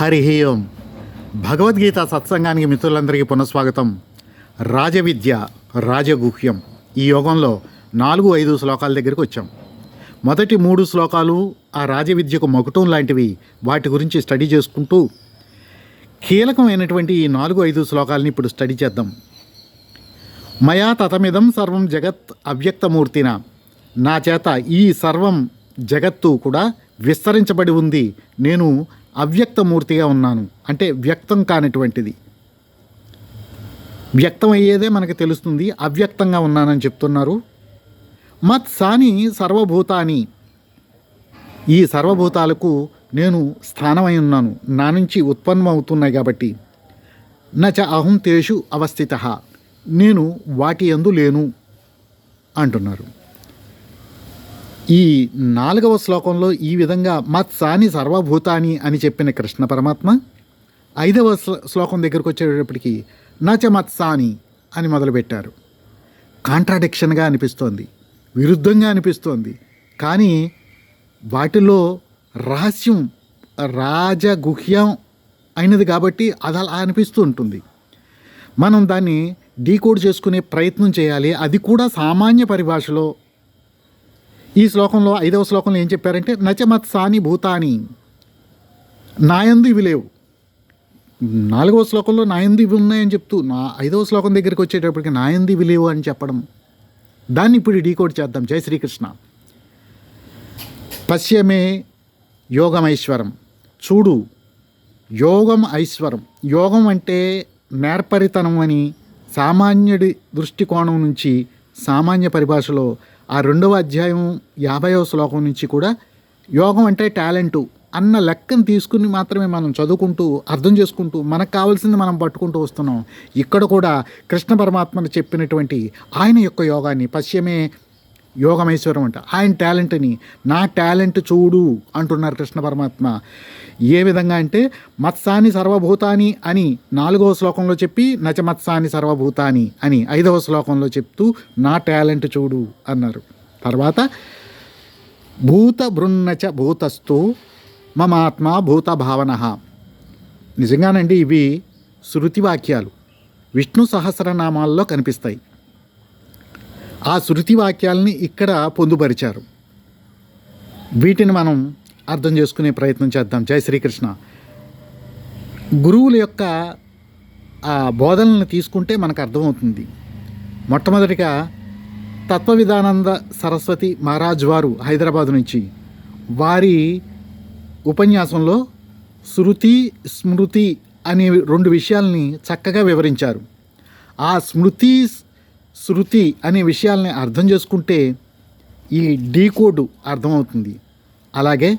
హరి ఓం. భగవద్గీత సత్సంగానికి మిత్రులందరికీ పునఃస్వాగతం. రాజవిద్య రాజగుహ్యం ఈ యోగంలో 4-5 శ్లోకాల దగ్గరికి వచ్చాం. మొదటి 3 శ్లోకాలు ఆ రాజవిద్యకు మకుటం లాంటివి. వాటి గురించి స్టడీ చేసుకుంటూ కీలకమైనటువంటి ఈ 4-5 శ్లోకాలని ఇప్పుడు స్టడీ చేద్దాం. మయా తతమిదం సర్వం జగత్ అవ్యక్తమూర్తిన, నా చేత ఈ సర్వం జగత్తు కూడా విస్తరించబడి ఉంది, నేను అవ్యక్తమూర్తిగా ఉన్నాను. అంటే వ్యక్తం కానిటువంటిది, వ్యక్తం అయ్యేదే మనకు తెలుస్తుంది, అవ్యక్తంగా ఉన్నానని చెప్తున్నారు. మత్ సాని సర్వభూతాని, ఈ సర్వభూతాలకు నేను స్థానమై ఉన్నాను, నా నుంచి ఉత్పన్నమవుతున్నాయి కాబట్టి. నచ అహం తేషు అవస్థితః, నేను వాటి యందు లేను అంటున్నారు. ఈ 4వ శ్లోకంలో ఈ విధంగా మత్సాని సర్వభూతాని అని చెప్పిన కృష్ణ పరమాత్మ 5వ శ్లోకం దగ్గరకు వచ్చేటప్పటికి నచ మత్సాని అని మొదలుపెట్టారు. కాంట్రాడిక్షన్గా అనిపిస్తోంది, విరుద్ధంగా అనిపిస్తోంది. కానీ వాటిలో రహస్యం రాజగుహ్యం అయినది కాబట్టి అది అలా అనిపిస్తూ ఉంటుంది. మనం దాన్ని డీకోడ్ చేసుకునే ప్రయత్నం చేయాలి, అది కూడా సామాన్య పరిభాషలో. ఈ శ్లోకంలో 5వ శ్లోకంలో ఏం చెప్పారంటే నచమత్సాని భూతాని, నాయందు ఇవి లేవు. 4వ శ్లోకంలో నాయందు ఇవి ఉన్నాయని చెప్తూ 5వ శ్లోకం దగ్గరికి వచ్చేటప్పటికి నాయందు ఇవి లేవు అని చెప్పడం, దాన్ని ఇప్పుడు డీకోడ్ చేద్దాం. జై శ్రీకృష్ణ. పశ్యమే యోగమైశ్వరం, చూడు యోగం ఐశ్వరం. యోగం అంటే నేర్పరితనం అని సామాన్యుడి దృష్టికోణం నుంచి, సామాన్య పరిభాషలో ఆ 2వ అధ్యాయం 50వ శ్లోకం నుంచి కూడా యోగం అంటే టాలెంటు అన్న లెక్కను తీసుకుని మాత్రమే మనం చదువుకుంటూ అర్థం చేసుకుంటూ మనకు కావాల్సింది మనం పట్టుకుంటూ వస్తున్నాం. ఇక్కడ కూడా కృష్ణ పరమాత్మను చెప్పినటువంటి ఆయన యొక్క యోగాన్ని, పశ్యమే యోగమైశ్వరం అంటే ఆయన టాలెంట్ని, నా టాలెంట్ చూడు అంటున్నారు కృష్ణ పరమాత్మ. ఏ విధంగా అంటే మత్సాని సర్వభూతాని అని 4వ శ్లోకంలో చెప్పి నచ మత్సాని సర్వభూతాని అని 5వ శ్లోకంలో చెప్తూ నా టాలెంట్ చూడు అన్నారు. తర్వాత భూత బృన్నచ భూతస్థు మమాత్మ భూత భావన. నిజంగానండి ఇవి శృతి వాక్యాలు, విష్ణు సహస్రనామాల్లో కనిపిస్తాయి. ఆ శృతి వాక్యాలని ఇక్కడ పొందుపరిచారు. వీటిని మనం అర్థం చేసుకునే ప్రయత్నం చేద్దాం. జై శ్రీకృష్ణ. గురువుల యొక్క ఆ బోధనలను తీసుకుంటే మనకు అర్థమవుతుంది. మొట్టమొదటిగా తత్వవిధానంద సరస్వతి మహారాజ్ వారు హైదరాబాద్ నుంచి వారి ఉపన్యాసంలో శృతి స్మృతి అనే 2 విషయాల్ని చక్కగా వివరించారు. ఆ స్మృతి శృతి అనే విషయాల్ని అర్థం చేసుకుంటే ఈ డీకోడ్ అర్థమవుతుంది. అలాగే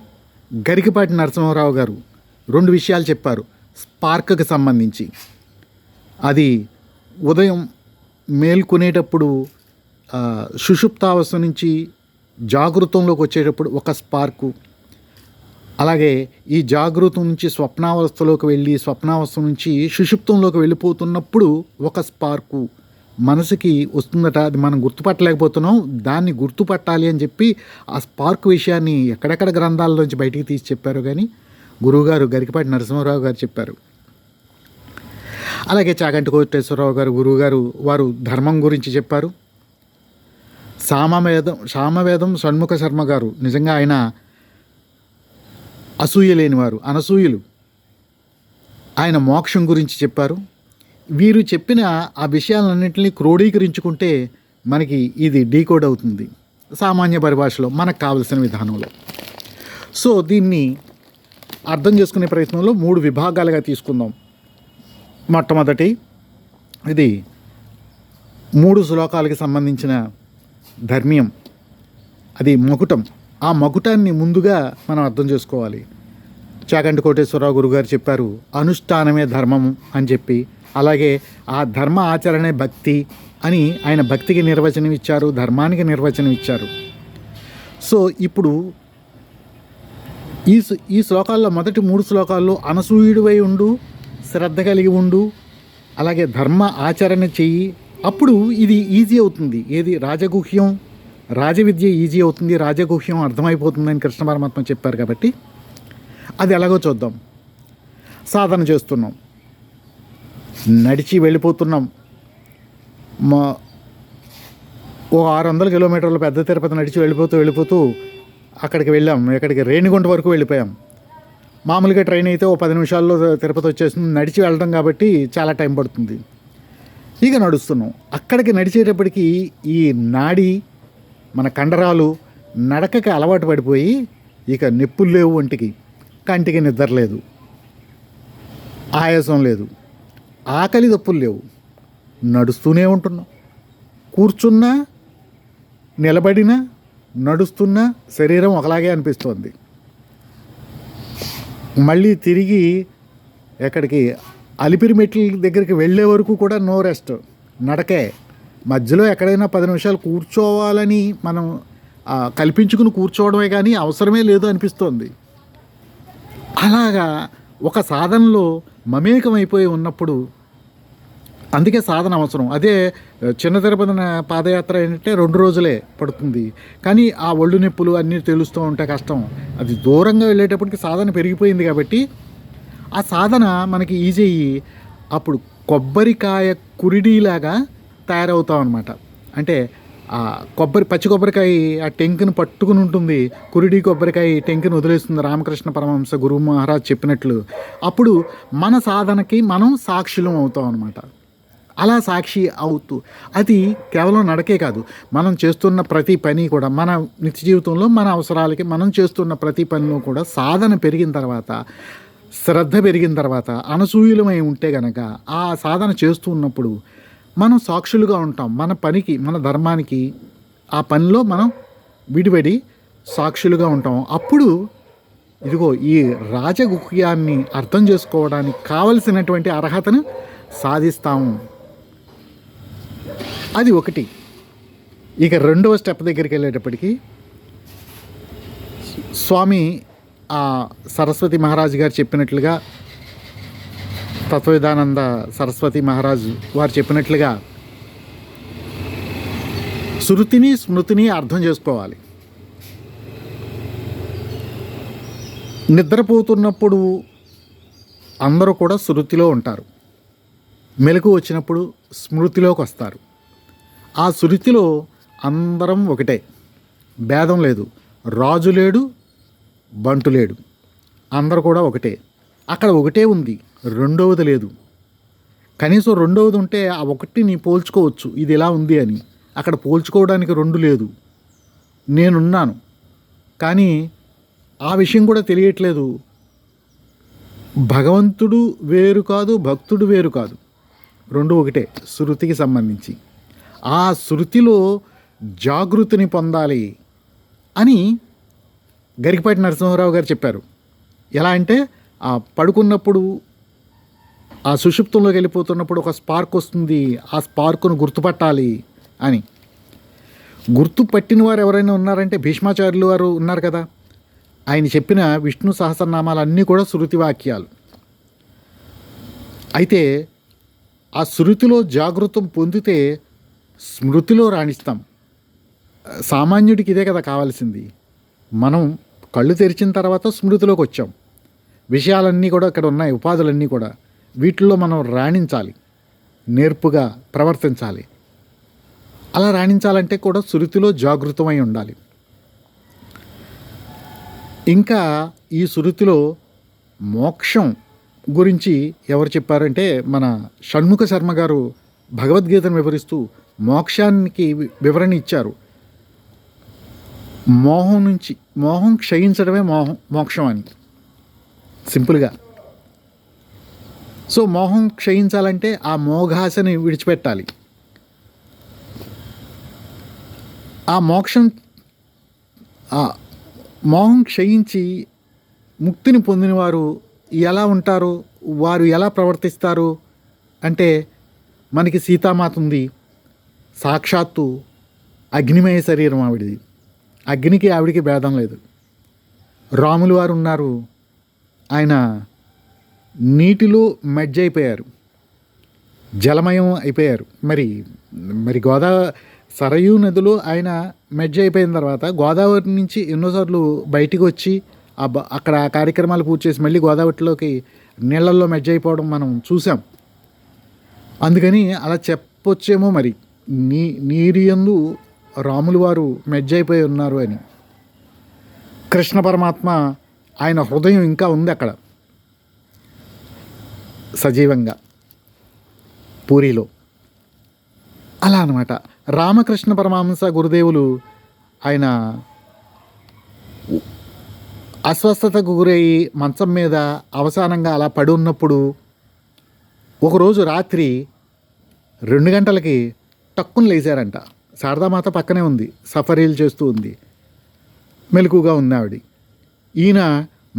గరికపాటి నరసింహారావు గారు 2 విషయాలు చెప్పారు స్పార్క్కి సంబంధించి. అది ఉదయం మేల్కొనేటప్పుడు సుషుప్తావస్థ నుంచి జాగృతంలోకి వచ్చేటప్పుడు ఒక స్పార్కు, అలాగే ఈ జాగృతం నుంచి స్వప్నావస్థలోకి వెళ్ళి స్వప్నావస్థ నుంచి సుషుప్తంలోకి వెళ్ళిపోతున్నప్పుడు ఒక స్పార్కు మనసుకి వస్తుందట. అది మనం గుర్తుపట్టలేకపోతున్నాం, దాన్ని గుర్తుపట్టాలి అని చెప్పి ఆ స్పార్క్ విషయాన్ని ఎక్కడెక్కడ గ్రంథాల్లోంచి బయటికి తీసి చెప్పారు. కానీ గురువుగారు గరికపాటి నరసింహారావు గారు చెప్పారు. అలాగే చాగంటి కోటేశ్వరరావు గారు గురువుగారు వారు ధర్మం గురించి చెప్పారు. సామవేదం షణ్ముఖ శర్మ గారు నిజంగా ఆయన అసూయ లేనివారు, అనసూయులు. ఆయన మోక్షం గురించి చెప్పారు. వీరు చెప్పిన ఆ విషయాలన్నింటినీ క్రోడీకరించుకుంటే మనకి ఇది డీకోడ్ అవుతుంది సామాన్య పరిభాషలో మనకు కావలసిన విధానంలో. సో దీన్ని అర్థం చేసుకునే ప్రయత్నంలో 3 విభాగాలుగా తీసుకుందాం. మొట్టమొదటి ఇది 3 శ్లోకాలకి సంబంధించిన ధర్మ్యం, అది మకుటం. ఆ మకుటాన్ని ముందుగా మనం అర్థం చేసుకోవాలి. చాగంటి కోటేశ్వరరావు గురుగారు చెప్పారు అనుష్ఠానమే ధర్మము అని చెప్పి. అలాగే ఆ ధర్మ ఆచరణే భక్తి అని ఆయన భక్తికి నిర్వచనం ఇచ్చారు, ధర్మానికి నిర్వచనం ఇచ్చారు. సో ఇప్పుడు ఈ శ్లోకాల్లో మొదటి 3 శ్లోకాల్లో అనసూయుడివై ఉండు, శ్రద్ధ కలిగి ఉండు, అలాగే ధర్మ ఆచరణ చెయ్యి, అప్పుడు ఇది ఈజీ అవుతుంది. ఏది రాజగుహ్యం, రాజవిద్య ఈజీ అవుతుంది, రాజగుహ్యం అర్థమైపోతుందని కృష్ణ పరమాత్మ చెప్పారు. కాబట్టి అది ఎలాగో చూద్దాం. సాధన చేస్తున్నాం, నడిచి వెళ్ళిపోతున్నాం. మా ఓ 600 కిలోమీటర్లు పెద్ద తిరుపతి నడిచి వెళ్ళిపోతూ అక్కడికి వెళ్ళాం. ఎక్కడికి రేణిగుంట వరకు వెళ్ళిపోయాం. మామూలుగా ట్రైన్ అయితే ఓ 10 నిమిషాల్లో తిరుపతి వచ్చేస్తుంది. నడిచి వెళ్ళడం కాబట్టి చాలా టైం పడుతుంది. ఇక నడుస్తున్నాం. అక్కడికి నడిచేటప్పటికి ఈ నాడి, మన కండరాలు నడకకి అలవాటు పడిపోయి ఇక నొప్పులు లేవు, ఒంటికి కంటికి నిద్ర లేదు, ఆయాసం లేదు, ఆకలి దప్పులు లేవు. నడుస్తూనే ఉంటున్నాం. కూర్చున్నా, నిలబడినా, నడుస్తున్నా శరీరం ఒకలాగే అనిపిస్తోంది. మళ్ళీ తిరిగి ఎక్కడికి అలిపిరి మెట్ల దగ్గరికి వెళ్ళే వరకు కూడా నో రెస్ట్, నడకే. మధ్యలో ఎక్కడైనా 10 నిమిషాలు కూర్చోవాలని మనం కల్పించుకుని కూర్చోవడమే కానీ అవసరమే లేదు అనిపిస్తోంది. అలాగా ఒక సాధనలో మమేకమైపోయి ఉన్నప్పుడు అందుకే సాధన అవసరం. అదే చిన్న తిరుపతి పాదయాత్ర ఏంటంటే 2 రోజులే పడుతుంది, కానీ ఆ ఒళ్ళు నొప్పులు అన్నీ తెలుస్తూ ఉంటే కష్టం. అది దూరంగా వెళ్ళేటప్పటికి సాధన పెరిగిపోయింది కాబట్టి ఆ సాధన మనకి ఈజీ అయ్యి అప్పుడు కొబ్బరికాయ కురిడిలాగా తయారవుతాం అనమాట. అంటే ఆ పచ్చి కొబ్బరికాయ ఆ టెంకును పట్టుకుని ఉంటుంది, కురిడి కొబ్బరికాయ టెంకును వదిలేస్తుంది రామకృష్ణ పరమహంస గురువు మహారాజ్ చెప్పినట్లు. అప్పుడు మన సాధనకి మనం సాక్షులం అవుతాం అనమాట. అలా సాక్షి అవుతూ అది కేవలం నడకే కాదు, మనం చేస్తున్న ప్రతి పని కూడా మన నిత్య జీవితంలో మన అవసరాలకి మనం చేస్తున్న ప్రతి పనిలో కూడా సాధన పెరిగిన తర్వాత, శ్రద్ధ పెరిగిన తర్వాత, అనసూయులమై ఉంటే గనక ఆ సాధన చేస్తూ ఉన్నప్పుడు మనం సాక్షులుగా ఉంటాం. మన పనికి, మన ధర్మానికి, ఆ పనిలో మనం విడివడి సాక్షులుగా ఉంటాం. అప్పుడు ఇదిగో ఈ రాజగుహ్యాన్ని అర్థం చేసుకోవడానికి కావలసినటువంటి అర్హతను సాధిస్తాము. అది ఒకటి. ఇక రెండవ స్టెప్ దగ్గరికి వెళ్ళేటప్పటికి స్వామి సరస్వతి మహారాజు గారు చెప్పినట్లుగా, తత్వవిధానంద సరస్వతి మహారాజు వారు చెప్పినట్లుగా శృతిని స్మృతిని అర్థం చేసుకోవాలి. నిద్రపోతున్నప్పుడు అందరూ కూడా శృతిలో ఉంటారు, మెలకు వచ్చినప్పుడు స్మృతిలోకి వస్తారు. ఆ శృతిలో అందరం ఒకటే, భేదం లేదు. రాజు లేడు, బంటు లేడు, అందరూ కూడా ఒకటే. అక్కడ ఒకటే ఉంది, రెండవది లేదు. కనీసం రెండవది ఉంటే ఆ ఒకటిని పోల్చుకోవచ్చు, ఇది ఎలా ఉంది అని. అక్కడ పోల్చుకోవడానికి రెండు లేదు. నేనున్నాను, కానీ ఆ విషయం కూడా తెలియట్లేదు. భగవంతుడు వేరు కాదు, భక్తుడు వేరు కాదు, రెండు ఒకటే శృతికి సంబంధించి. ఆ శృతిలో జాగృతిని పొందాలి అని గరికపాటి నరసింహారావు గారు చెప్పారు. ఎలా అంటే ఆ పడుకున్నప్పుడు, ఆ సుషుప్తంలోకి వెళ్ళిపోతున్నప్పుడు ఒక స్పార్క్ వస్తుంది, ఆ స్పార్కును గుర్తుపట్టాలి అని. గుర్తుపట్టిన వారు ఎవరైనా ఉన్నారంటే భీష్మాచార్యులు వారు ఉన్నారు కదా. ఆయన చెప్పిన విష్ణు సహస్రనామాలన్నీ కూడా శృతి వాక్యాలు. అయితే ఆ శృతిలో జాగృతం పొందితే స్మృతిలో రాణిస్తాం. సామాన్యుడికి ఇదే కదా కావాల్సింది. మనం కళ్ళు తెరిచిన తర్వాత స్మృతిలోకి వచ్చాం. విషయాలన్నీ కూడా ఇక్కడ ఉన్నాయి, ఉపాధులన్నీ కూడా. వీటిల్లో మనం రాణించాలి, నేర్పుగా ప్రవర్తించాలి. అలా రాణించాలంటే కూడా శృతిలో జాగృతమై ఉండాలి. ఇంకా ఈ శృతిలో మోక్షం గురించి ఎవరు చెప్పారంటే మన షణ్ముఖ శర్మ గారు భగవద్గీతను వివరిస్తూ మోక్షానికి వివరణ ఇచ్చారు. మోహం క్షయించడమే మోక్షం అని, సింపుల్గా. సో మోహం క్షయించాలంటే ఆ మోఘాసని విడిచిపెట్టాలి. ఆ మోహం క్షయించి ముక్తిని పొందిన వారు ఎలా ఉంటారు, వారు ఎలా ప్రవర్తిస్తారు అంటే, మనకి సీతామాత ఉంది, సాక్షాత్తు అగ్నిమయ శరీరం ఆవిడిది, అగ్నికి ఆవిడికి భేదం లేదు. రాములు వారు ఉన్నారు, ఆయన నీటిలో మెడ్జ్ అయిపోయారు, జలమయం అయిపోయారు. మరి సరయూ నదిలో ఆయన మెడ్జ్ అయిపోయిన తర్వాత గోదావరి నుంచి ఎన్నోసార్లు బయటికి వచ్చి అక్కడ కార్యక్రమాలు పూర్తి చేసి మళ్ళీ గోదావరిలోకి నీళ్ళల్లో మెజ్జ అయిపోవడం మనం చూసాం. అందుకని అలా చెప్పొచ్చేమో మరి, నీరు యందు రాములు వారు మెజ్జ అయిపోయి ఉన్నారు అని. కృష్ణ పరమాత్మ ఆయన హృదయం ఇంకా ఉంది అక్కడ సజీవంగా పూరిలో. అలా అనమాట. రామకృష్ణ పరమహంస గురుదేవులు ఆయన అస్వస్థతకు గురయ్యి మంచం మీద అవసానంగా అలా పడి ఉన్నప్పుడు ఒకరోజు రాత్రి 2 గంటలకి టక్కున లేచారంట. శారదామాత పక్కనే ఉంది, సఫరీలు చేస్తూ ఉంది, మెలకుగా ఉంది ఆవిడ. ఈయన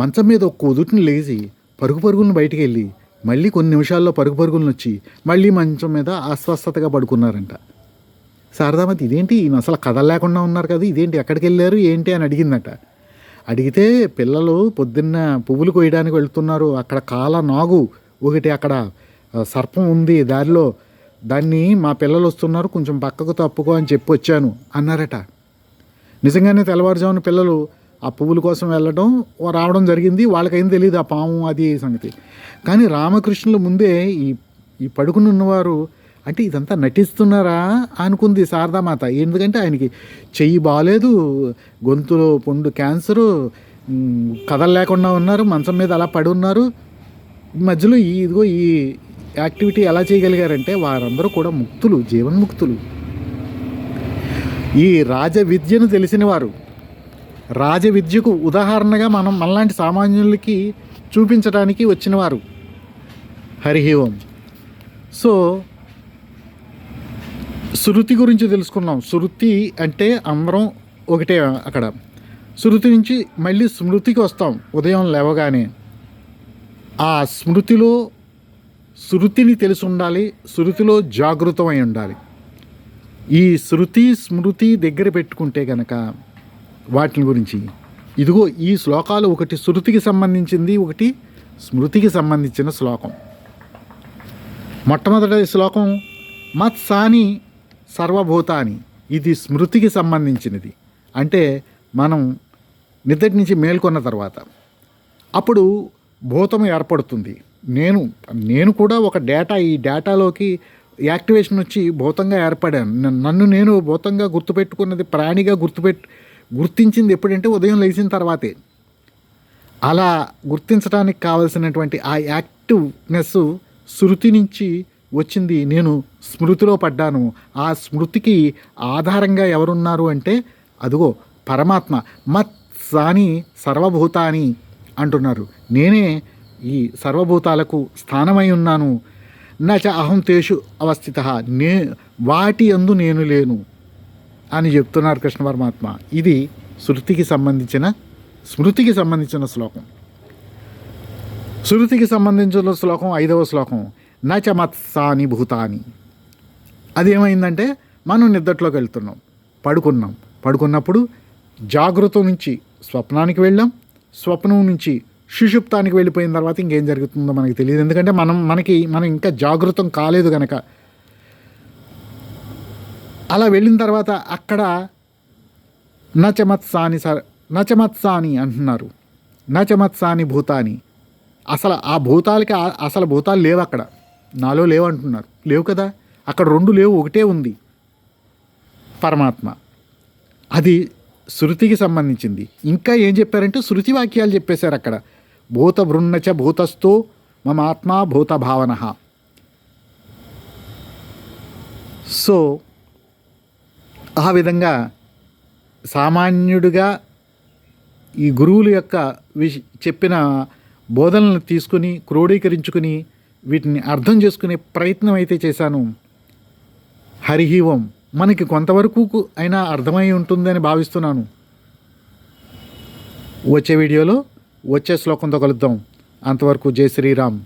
మంచం మీద ఒక కుదుటిని లేచి పరుగు పరుగులను బయటికి వెళ్ళి మళ్ళీ కొన్ని నిమిషాల్లో పరుగు పరుగులను వచ్చి మళ్ళీ మంచం మీద అస్వస్థతగా పడుకున్నారంట. శారదామాత ఇదేంటి, ఈయన అసలు కదలలేకుండా ఉన్నారు కదా, ఇదేంటి ఎక్కడికి వెళ్ళారు ఏంటి అని అడిగిందట. అడిగితే పిల్లలు పొద్దున్న పువ్వులు కొయ్యడానికి వెళ్తున్నారు, అక్కడ కాల నాగు ఒకటి, అక్కడ సర్పం ఉంది దారిలో, దాన్ని మా పిల్లలు వస్తున్నారు కొంచెం పక్కకు తప్పుకో అని చెప్పి వచ్చాను అన్నారట. నిజంగానే తెల్లవారుజామున పిల్లలు ఆ పువ్వుల కోసం వెళ్ళడం రావడం జరిగింది. వాళ్ళకేం తెలియదు ఆ పాము అది సంగతి. కానీ రామకృష్ణుల ముందే ఈ పడుకుని ఉన్నవారు అంటే ఇదంతా నటిస్తున్నారా అనుకుంది శారదామాత. ఎందుకంటే ఆయనకి చెయ్యి బాగాలేదు, గొంతులో పుండు క్యాన్సరు, కదలలేకుండా ఉన్నారు, మంచం మీద అలా పడి ఉన్నారు. మధ్యలో ఇదిగో ఈ యాక్టివిటీ ఎలా చేయగలిగారంటే వారందరూ కూడా ముక్తులు, జీవన్ముక్తులు, ఈ రాజ విద్యను తెలిసిన వారు. రాజ విద్యకు ఉదాహరణగా మనలాంటి సామాన్యులకి చూపించడానికి వచ్చినవారు. హరి ఓం. సో శృతి గురించి తెలుసుకున్నాం. శృతి అంటే అందరం ఒకటే అక్కడ. శృతి నుంచి మళ్ళీ స్మృతికి వస్తాం. ఉదయం లేవగానే ఆ శృతిని తెలిసి ఉండాలి, శృతిలో జాగృతమై ఉండాలి. ఈ శృతి స్మృతి దగ్గర పెట్టుకుంటే కనుక వాటిని గురించి ఇదిగో ఈ శ్లోకాలు, ఒకటి శృతికి సంబంధించింది, ఒకటి స్మృతికి సంబంధించిన శ్లోకం. మొట్టమొదటి శ్లోకం మత్సాని సర్వభూతాని, ఇది స్మృతికి సంబంధించినది. అంటే మనం నిద్ర నుంచి మేల్కొన్న తర్వాత అప్పుడు భూతం ఏర్పడుతుంది. నేను కూడా ఒక డేటా, ఈ డేటాలోకి యాక్టివేషన్ వచ్చి భూతంగా ఏర్పడాను. నన్ను నేను భూతంగా గుర్తుపెట్టుకున్నది, ప్రాణిగా గుర్తించింది ఎప్పుడంటే ఉదయం లేచిన తర్వాతే. అలా గుర్తించడానికి కావలసినటువంటి ఆ యాక్టివ్నెస్ శృతి నుంచి వచ్చింది. నేను స్మృతిలో పడ్డాను. ఆ స్మృతికి ఆధారంగా ఎవరున్నారు అంటే అదిగో పరమాత్మ. మత్ సాని సర్వభూతాని అంటున్నారు. నేనే ఈ సర్వభూతాలకు స్థానమై ఉన్నాను. నచ అహం తేషు అవస్థిత, వాటి యందు నేను లేను అని చెప్తున్నారు కృష్ణ పరమాత్మ. ఇది స్మృతికి సంబంధించిన శ్లోకం. శృతికి సంబంధించిన శ్లోకం 5వ శ్లోకం నచ మత్సాని భూతాని. అదేమైందంటే మనం నిద్రలోకి వెళ్తున్నాం, పడుకున్నప్పుడు జాగృతం నుంచి స్వప్నానికి వెళ్ళాం, స్వప్నం నుంచి సుషుప్తానికి వెళ్ళిపోయిన తర్వాత ఇంకేం జరుగుతుందో మనకి తెలియదు. ఎందుకంటే మనం ఇంకా జాగృతం కాలేదు కనుక. అలా వెళ్ళిన తర్వాత అక్కడ నచమత్సాని అంటున్నారు. నచమత్సాని భూతాని, అసలు ఆ భూతాలకి అసలు భూతాలు లేవు అక్కడ, నాలో లేవు అంటున్నారు. లేవు కదా, అక్కడ 2 లేవు, ఒకటే ఉంది పరమాత్మ. అది శృతికి సంబంధించింది. ఇంకా ఏం చెప్పారంటే శృతి వాక్యాలు చెప్పేశారు అక్కడ. భూత బృన్నచ భూతస్థో మమ ఆత్మా భూత భావన. సో ఆ విధంగా సామాన్యుడిగా ఈ గురువుల యొక్క చెప్పిన బోధనలను తీసుకుని క్రోడీకరించుకుని వీటిని అర్థం చేసుకునే ప్రయత్నం అయితే చేశాను. హరి ఓం. మనకి కొంతవరకు అయినా అర్థమై ఉంటుందని భావిస్తున్నాను. వచ్చే వీడియోలో వచ్చే శ్లోకంతో కలుద్దాం. అంతవరకు జై శ్రీరామ్.